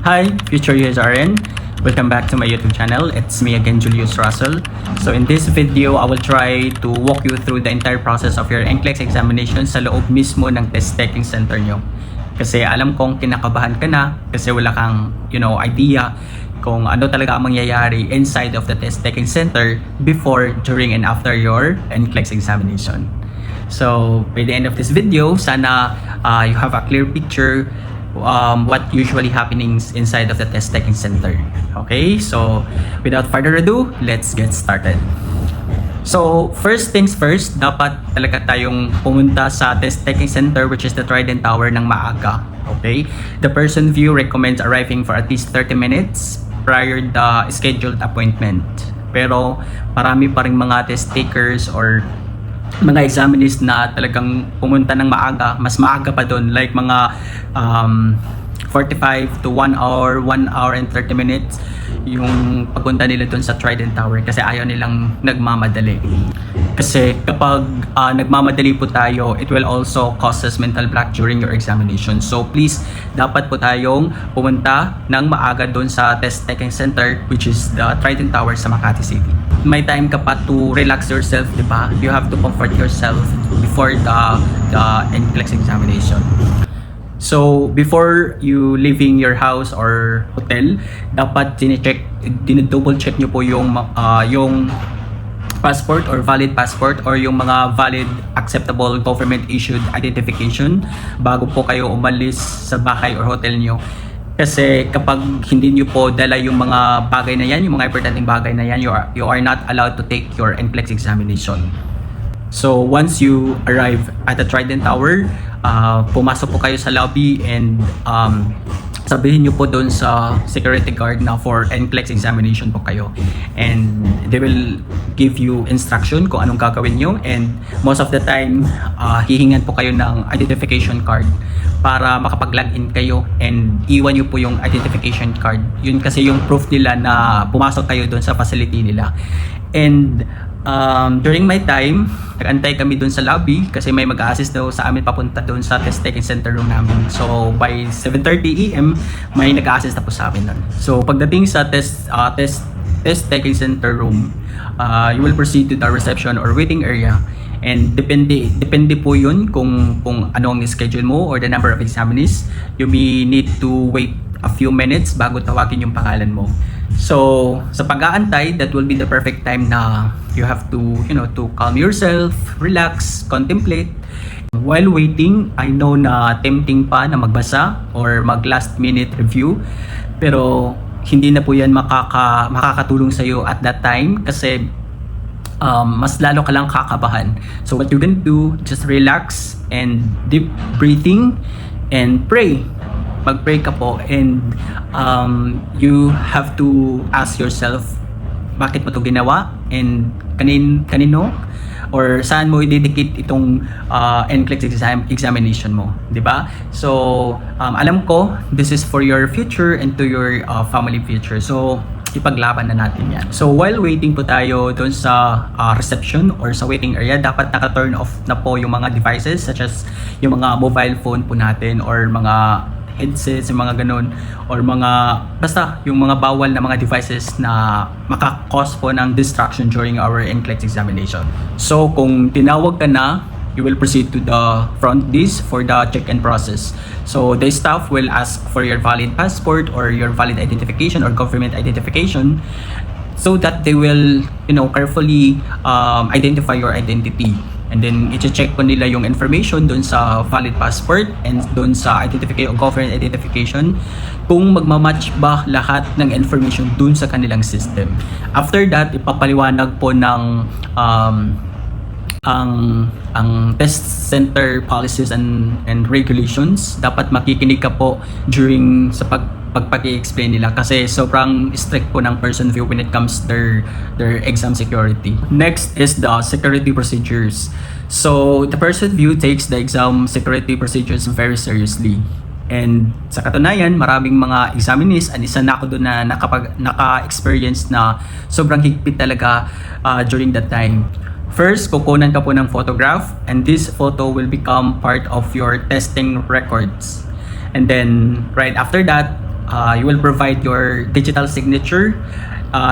Hi, future USRN. Welcome back to my YouTube channel. It's me again, Julius Russell. So in this video, I will try to walk you through the entire process of your NCLEX examination sa loob mismo ng test taking center nyo. Kasi alam kong kinakabahan ka na kasi wala kang, idea kung ano talaga ang mangyayari inside of the test taking center before, during, and after your NCLEX examination. So by the end of this video, sana you have a clear picture what usually happenings inside of the test taking center. Okay, so without further ado, let's get started. So first things first, dapat talaga tayong pumunta sa test taking center, which is the Trident Tower, ng maaga. Okay, the person view recommends arriving for at least 30 minutes prior the scheduled appointment. Pero marami pa ring mga test takers or mga examinees na talagang pumunta ng maaga, mas maaga pa doon, like mga 45 to 1 hour, 1 hour and 30 minutes yung pagpunta nila doon sa Trident Tower kasi ayaw nilang nagmamadali. Kasi kapag nagmamadali po tayo, it will also cause us mental block during your examination. So please, dapat po tayong pumunta ng maaga doon sa test taking center, which is the Trident Tower sa Makati City. May time ka pa to relax yourself, di ba? You have to comfort yourself before the NCLEX examination. So before you leaving your house or hotel, dapat double check nyo po yung passport or valid passport or yung mga valid acceptable government issued identification bago po kayo umalis sa bahay or hotel nyo. Kasi kapag hindi nyo po dala yung mga bagay na yan, yung mga importanteng bagay na yan, you are not allowed to take your NCLEX examination. So once you arrive at the Trident Tower, pumasok po kayo sa lobby and sabihin nyo po doon sa security guard na for NCLEX examination po kayo. And they will give you instruction kung anong gagawin nyo, and most of the time, hihingan po kayo ng identification card para makapag-login kayo and iwan nyo po yung identification card. Yun kasi yung proof nila na pumasok kayo doon sa facility nila. And during my time, nag-antay kami doon sa lobby kasi may mag-a-assist daw sa amin papunta doon sa test taking center room namin. So by 7:30 AM, may nag-a-assist na po sa amin doon. So pagdating sa test taking center room, you will proceed to the reception or waiting area. And depende po yun kung anong schedule mo or the number of examinees. You may need to wait a few minutes bago tawagin yung pangalan mo. So sa pag-aantay, that will be the perfect time na you have to to calm yourself, relax, contemplate. While waiting, I know na tempting pa na magbasa or mag last minute review, pero hindi na po yan makakatulong sa iyo at that time kasi mas lalo ka lang kakabahan. So what you can do, just relax and deep breathing and pray. Mag-pray ka po, and you have to ask yourself, bakit mo ito ginawa and kanino or saan mo i-dedicate itong NCLEX examination mo, di ba? So alam ko this is for your future and to your family future. So ipaglaban na natin yan. So while waiting po tayo doon sa reception or sa waiting area, dapat naka-turn off na po yung mga devices such as yung mga mobile phone po natin or mga headsets, yung mga ganun, or basta yung mga bawal na mga devices na makakause po ng distraction during our NCLEX examination. So kung tinawag ka na, you will proceed to the front desk for the check-in process. So the staff will ask for your valid passport or your valid identification or government identification so that they will carefully identify your identity. And then i-check po nila yung information doon sa valid passport and doon sa identification or government identification kung magmamatch ba lahat ng information doon sa kanilang system. After that, ipapaliwanag po ng ang test center policies and regulations. Dapat makikinig ka po during sa pag-explain nila kasi sobrang strict po ng person view when it comes their exam security. Next is the security procedures. So the person view takes the exam security procedures very seriously. And sa katunayan, maraming mga examinees, and isa na ako doon na naka-experience na sobrang higpit talaga during that time. First, kukunan ka po ng photograph, and this photo will become part of your testing records. And then right after that, you will provide your digital signature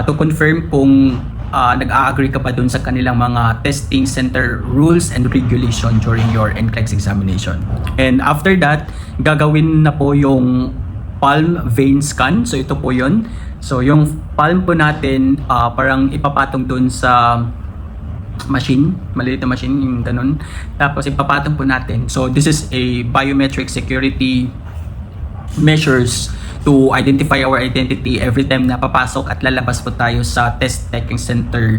to confirm kung nag-a-agree ka pa dun sa kanilang mga testing center rules and regulation during your NCLEX examination. And after that, gagawin na po yung palm vein scan. So ito po yun. So yung palm po natin, parang ipapatong dun sa machine, maliit na machine, yung ganun. Tapos ipapatong po natin. So this is a biometric security measures to identify our identity every time na papasok at lalabas po tayo sa test taking center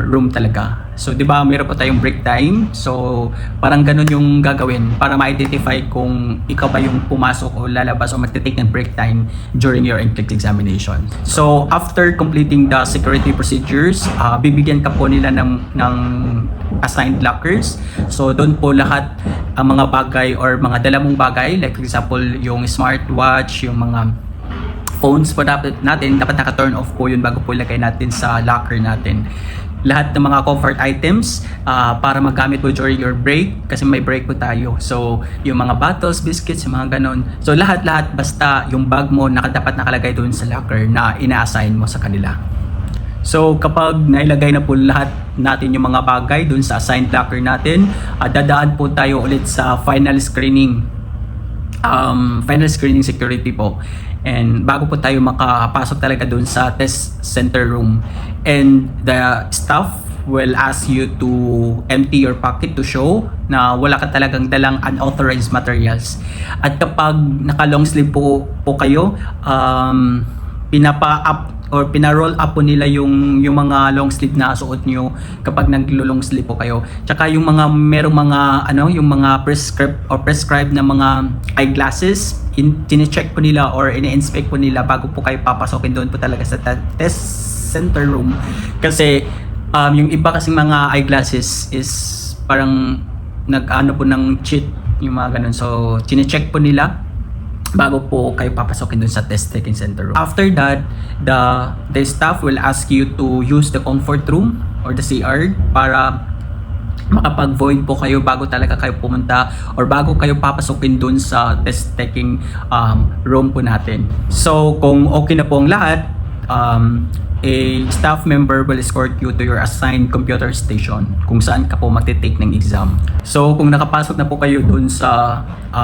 room talaga. So, di ba, meron po tayong break time. So, parang ganun yung gagawin para ma-identify kung ikaw ba yung pumasok o lalabas o magte-take ng break time during your NCLEX examination. So, after completing the security procedures, bibigyan ka po nila ng assigned lockers. So, doon po lahat ang mga bagay or mga dala mong bagay, like for example, yung smartwatch, yung mga phones po dapat naka-turn off po yun bago po ilagay natin sa locker natin. Lahat ng mga comfort items para magamit po during your break kasi may break po tayo. So, yung mga bottles, biscuits, yung mga ganon. So, lahat-lahat basta yung bag mo dapat nakalagay doon sa locker na ina-assign mo sa kanila. So, kapag nailagay na po lahat natin yung mga bagay doon sa assigned locker natin, dadaan po tayo ulit sa final screening security po. And bago po tayo makapasok talaga doon sa test center room, and the staff will ask you to empty your pocket to show na wala ka talagang dalang unauthorized materials. At kapag naka-long sleeve po kayo, pinapa-up or pina-roll up po nila yung mga long sleeve na suot nyo kapag naglo-long sleeve po kayo. Tsaka yung mga merong mga yung mga prescribed na mga eyeglasses, tine-check po nila or ini-inspect po nila bago po kayo papasokin doon po talaga sa test center room. Kasi yung iba kasing mga eyeglasses is parang po ng cheat, yung mga ganun. So, tine-check po nila bago po kayo papasokin dun sa test taking center room. After that, the staff will ask you to use the comfort room or the CR para makapag-void po kayo bago talaga kayo pumunta or bago kayo papasokin dun sa test taking room po natin. So, kung okay na po ang lahat, a staff member will escort you to your assigned computer station kung saan ka po magte-take ng exam. So, kung nakapasok na po kayo dun sa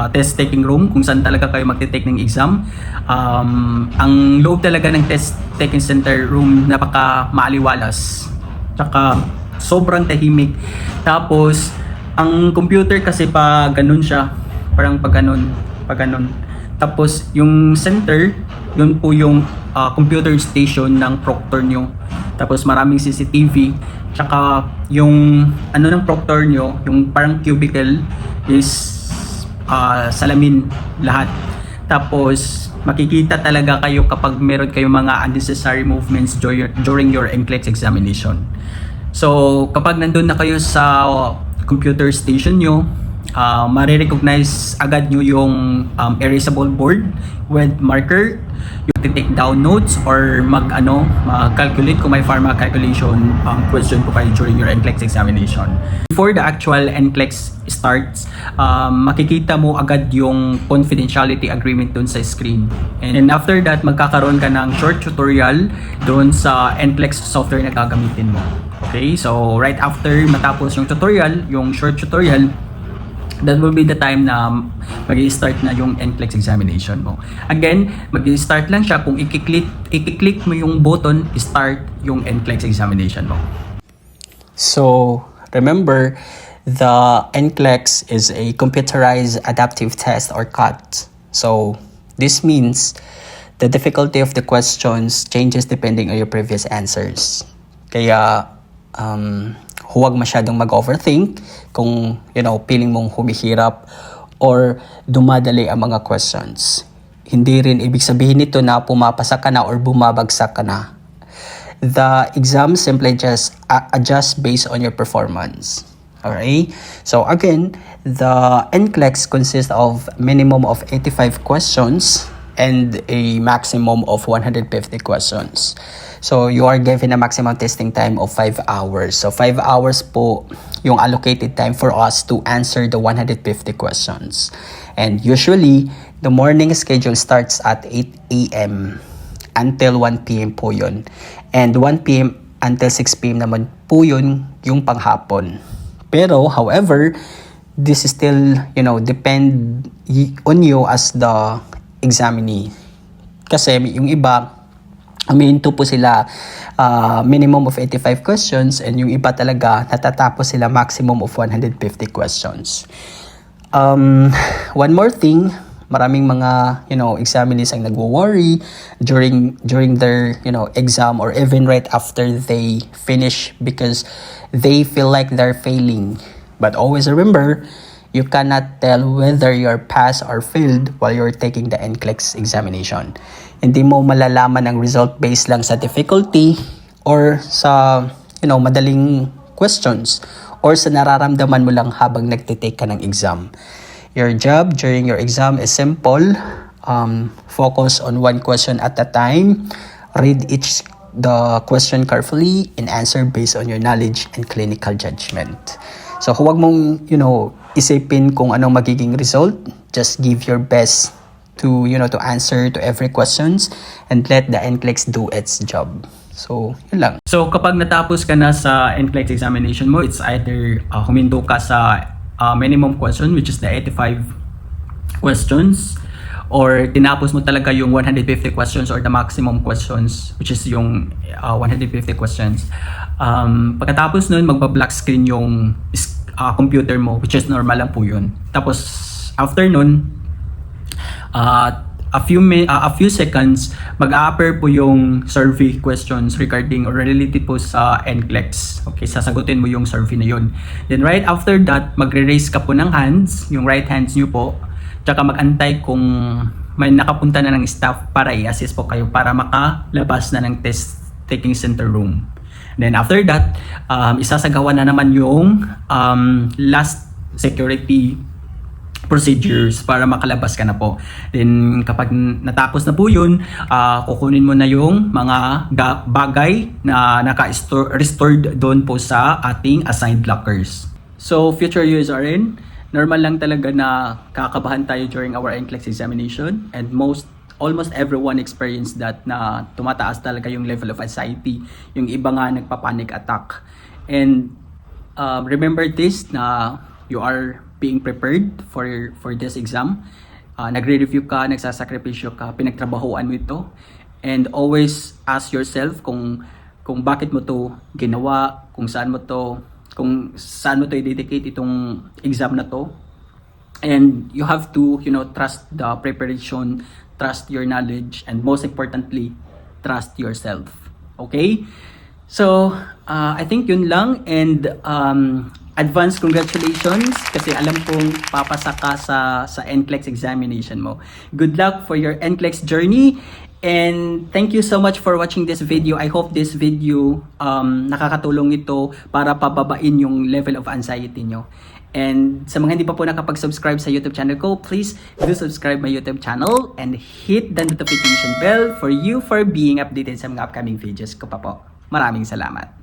test taking room, kung saan talaga kayo magte-take ng exam, ang loob talaga ng test taking center room napaka maaliwalas. Tsaka sobrang tahimik. Tapos, ang computer kasi pa ganun siya. Parang pag ganun. Tapos, yung center, yun po yung computer station ng proctor nyo. Tapos, maraming CCTV. Tsaka, yung ng proctor nyo, yung parang cubicle is salamin lahat. Tapos, makikita talaga kayo kapag meron kayong mga unnecessary movements during your NCLEX examination. So, kapag nandun na kayo sa computer station nyo, marirecognize agad nyo yung erasable board with marker. You take down notes or mag-calculate kung may pharma calculation question po kayo during your NCLEX examination. Before the actual NCLEX starts, makikita mo agad yung confidentiality agreement dun sa screen. And after that, magkakaroon ka ng short tutorial dun sa NCLEX software na gagamitin mo. Okay, so right after matapos yung tutorial, yung short tutorial, that will be the time na mag-i-start na yung NCLEX examination mo. Again, mag-i-start lang siya kung i-click mo yung button, start yung NCLEX examination mo. So, remember, the NCLEX is a computerized adaptive test or CAT. So, this means the difficulty of the questions changes depending on your previous answers. Kaya, huwag masyadong mag-overthink kung, feeling mong humihirap or dumadali ang mga questions. Hindi rin ibig sabihin nito na pumapasa ka na or bumabagsak ka na. The exam simply just adjust based on your performance. Alright? So again, the NCLEX consists of minimum of 85 questions and a maximum of 150 questions. So, you are given a maximum testing time of 5 hours. So, 5 hours po yung allocated time for us to answer the 150 questions. And usually, The morning schedule starts at 8 a.m. until 1 p.m. po yun. And 1 p.m. until 6 p.m. naman po yun yung panghapon. Pero, however, this is still, depend on you as the examinee. Kasi yung iba, humihinto po sila minimum of 85 questions and yung iba talaga natatapos sila maximum of 150 questions. One more thing, maraming mga examinees ang nagwo-worry during their exam or even right after they finish because they feel like they're failing. But always remember, you cannot tell whether you're passed or failed while you're taking the NCLEX examination. Hindi mo malalaman ang result based lang sa difficulty or sa madaling questions or sa nararamdaman mo lang habang nagtitake ka ng exam. Your job during your exam is simple. Focus on one question at a time. Read the question carefully and answer based on your knowledge and clinical judgment. So huwag mong isipin kung anong magiging result. Just give your best to answer to every questions and let the NCLEX do its job. So, yun lang. So kapag natapos ka na sa NCLEX examination mo, it's either humindo ka sa minimum question which is the 85 questions or tinapos mo talaga yung 150 questions or the maximum questions which is yung 150 questions. Pagkatapos nun, magba-black screen yung computer mo which is normal lang po yun. Tapos after nun, a few seconds, mag-a-appear po yung survey questions regarding or related po sa NCLEX. Okay, sasagutin mo yung survey na yun. Then right after that, magre-raise ka po ng hands, yung right hands nyo po, tsaka mag-antay kung may nakapunta na ng staff para i-assist po kayo para makalabas na ng test taking center room. Then after that, isasagawa na naman yung last security procedures para makalabas ka na po. Then kapag natapos na po yun, kukunin mo na yung mga bagay na naka-restored doon po sa ating assigned lockers. So future USRN, normal lang talaga na kakabahan tayo during our NCLEX examination and almost everyone experienced that na tumataas talaga yung level of anxiety. Yung iba nga nagpa-panic attack. And remember this na you are being prepared for this exam. Nagre-review ka, nagsasakripisyo ka, pinagtrabahoan mo ito. And always ask yourself kung bakit mo to ginawa, kung saan mo to i-dedicate itong exam na to. And you have to, trust the preparation, trust your knowledge, and most importantly, trust yourself. Okay? So, I think yun lang, and advance congratulations kasi alam kong papasa ka sa NCLEX examination mo. Good luck for your NCLEX journey, and thank you so much for watching this video. I hope this video nakakatulong ito para pababain yung level of anxiety nyo. And sa mga hindi pa po nakapag-subscribe sa YouTube channel ko, please do subscribe my YouTube channel and hit the notification bell for being updated sa mga upcoming videos ko pa po. Maraming salamat.